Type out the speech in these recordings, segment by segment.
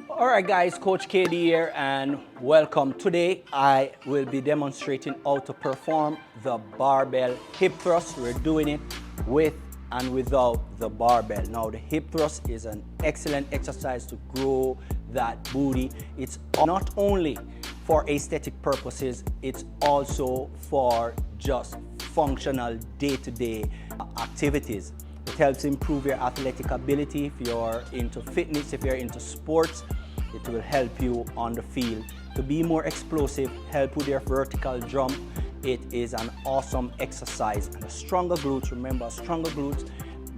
Alright guys, Coach KD here and welcome. Today I will be demonstrating how to perform the barbell hip thrust. We're doing it with and without the barbell. Now the hip thrust is an excellent exercise to grow that booty. It's not only for aesthetic purposes, it's also for just functional day-to-day activities. It helps improve your athletic ability. If you're into fitness, if you're into sports, it will help you on the field to be more explosive, help with your vertical jump. It is an awesome exercise. And a stronger glutes, remember, stronger glutes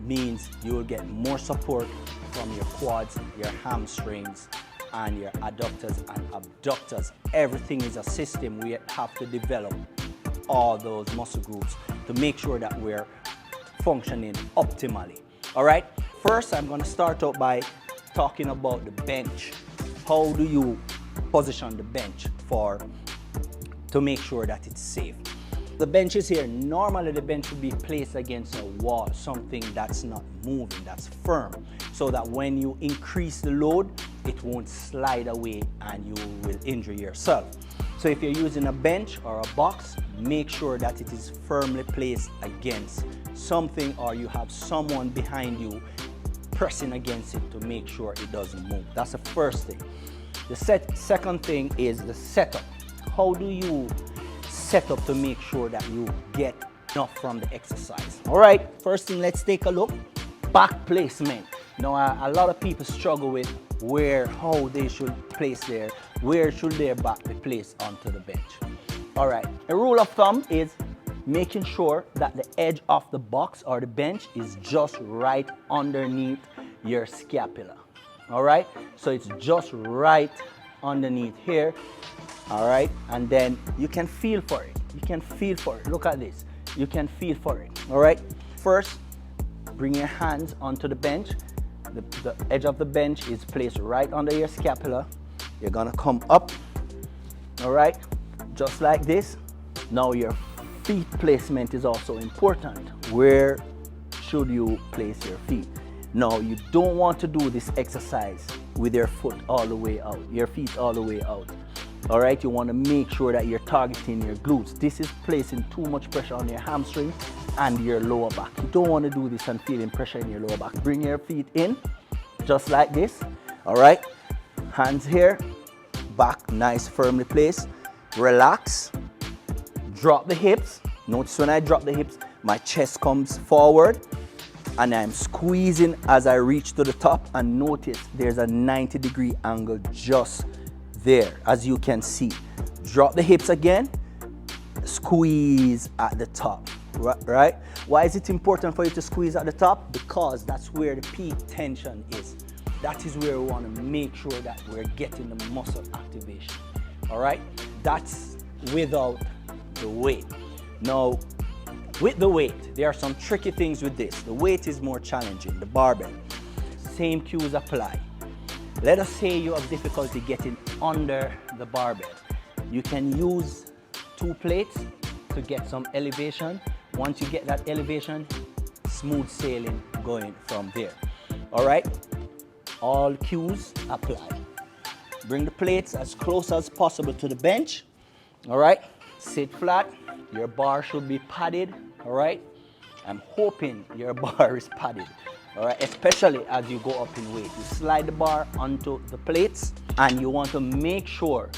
means you will get more support from your quads, your hamstrings, and your adductors and abductors. Everything is a system. We have to develop all those muscle groups to make sure that we're functioning optimally. All right, first I'm going to start out by talking about the bench. How do you position the bench to make sure that it's safe? The bench is here. Normally the bench would be placed against a wall, something that's not moving, that's firm, so that when you increase the load, it won't slide away and you will injure yourself. So if you're using a bench or a box, make sure that it is firmly placed against something or you have someone behind you pressing against it to make sure it doesn't move. That's the first thing. The second thing is the setup. How do you set up to make sure that you get enough from the exercise? All right, first thing, let's take a look. Back placement. Now, a lot of people struggle with how they should place where should their back be placed onto the bench. All right, a rule of thumb is making sure that the edge of the box or the bench is just right underneath your scapula. All right, so it's just right underneath here. All right, and then you can feel for it. You can feel for it. Look at this. You can feel for it. All right, first, bring your hands onto the bench. The edge of the bench is placed right under your scapula. You're gonna come up, all right, just like this. Now your feet placement is also important. Where should you place your feet? Now you don't want to do this exercise with your foot all the way out, your feet all the way out. All right, you want to make sure that you're targeting your glutes. This is placing too much pressure on your hamstring and your lower back. You don't want to do this and feeling pressure in your lower back. Bring your feet in, just like this. All right, hands here, back nice, firmly placed. Relax, drop the hips. Notice when I drop the hips, my chest comes forward and I'm squeezing as I reach to the top, and notice there's a 90-degree angle just there, as you can see. Drop the hips again, squeeze at the top, right? Why is it important for you to squeeze at the top? Because that's where the peak tension is. That is where we want to make sure that we're getting the muscle activation. All right, that's without the weight. Now, with the weight, there are some tricky things with this. The weight is more challenging, the barbell. Same cues apply. Let us say you have difficulty getting under the barbell. You can use 2 plates to get some elevation. Once you get that elevation, smooth sailing going from there. All right, all cues apply. Bring the plates as close as possible to the bench. All right, sit flat. Your bar should be padded. All right, I'm hoping your bar is padded. All right, especially as you go up in weight. You slide the bar onto the plates and you want to make sure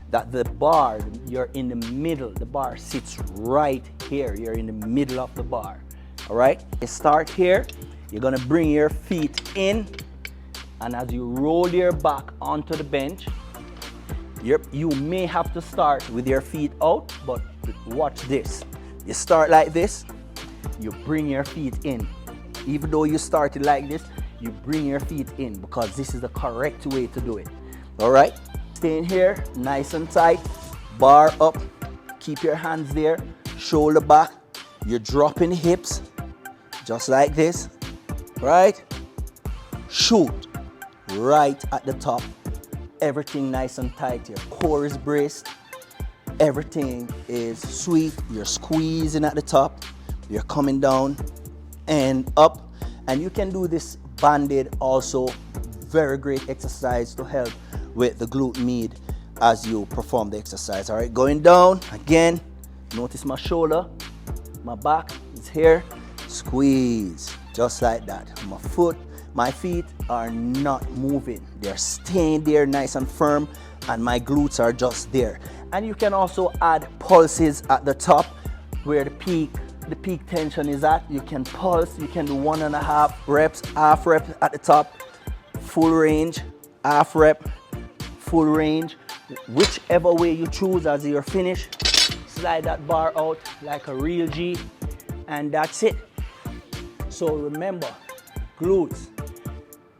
that the bar, you're in the middle. The bar sits right here. You're in the middle of the bar. All right, you start here. You're gonna bring your feet in, and as you roll your back onto the bench, you may have to start with your feet out, but watch this. You start like this, you bring your feet in. Even though you started like this, you bring your feet in because this is the correct way to do it. All right, stay in here, nice and tight, bar up, keep your hands there, shoulder back. You're dropping hips, just like this, right? Shoot right at the top. Everything nice and tight, your core is braced. Everything is sweet. You're squeezing at the top. You're coming down and up. And you can do this banded also very great exercise to help with the glute med as you perform the exercise. All right, going down again. Notice my shoulder, my back is here. Squeeze, just like that. My feet are not moving. They're staying there nice and firm, and my glutes are just there. And you can also add pulses at the top where the peak tension is at. You can pulse, you can do 1.5 reps, half rep at the top, full range, half rep, full range. Whichever way you choose as you're finished, slide that bar out like a real G, and that's it. So remember, glutes,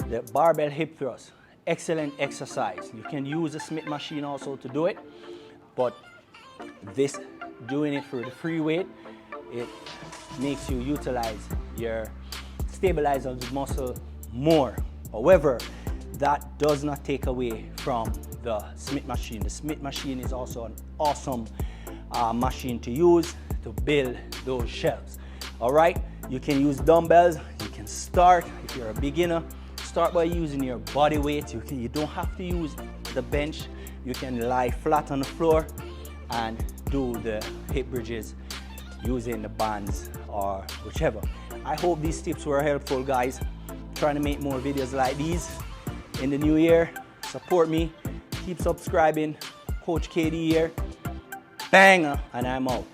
the barbell hip thrust, excellent exercise. You can use the Smith machine also to do it, but doing it for the free weight, it makes you utilize your stabilizer of the muscle more. However, that does not take away from the Smith machine. The Smith machine is also an awesome machine to use to build those shelves. All right, you can use dumbbells. You can start, if you're a beginner, start by using your body weight. You don't have to use the bench. You can lie flat on the floor and do the hip bridges using the bands or whichever. I hope these tips were helpful, guys. Trying to make more videos like these in the new year. Support me, keep subscribing. Coach KD here. Bang, and I'm out.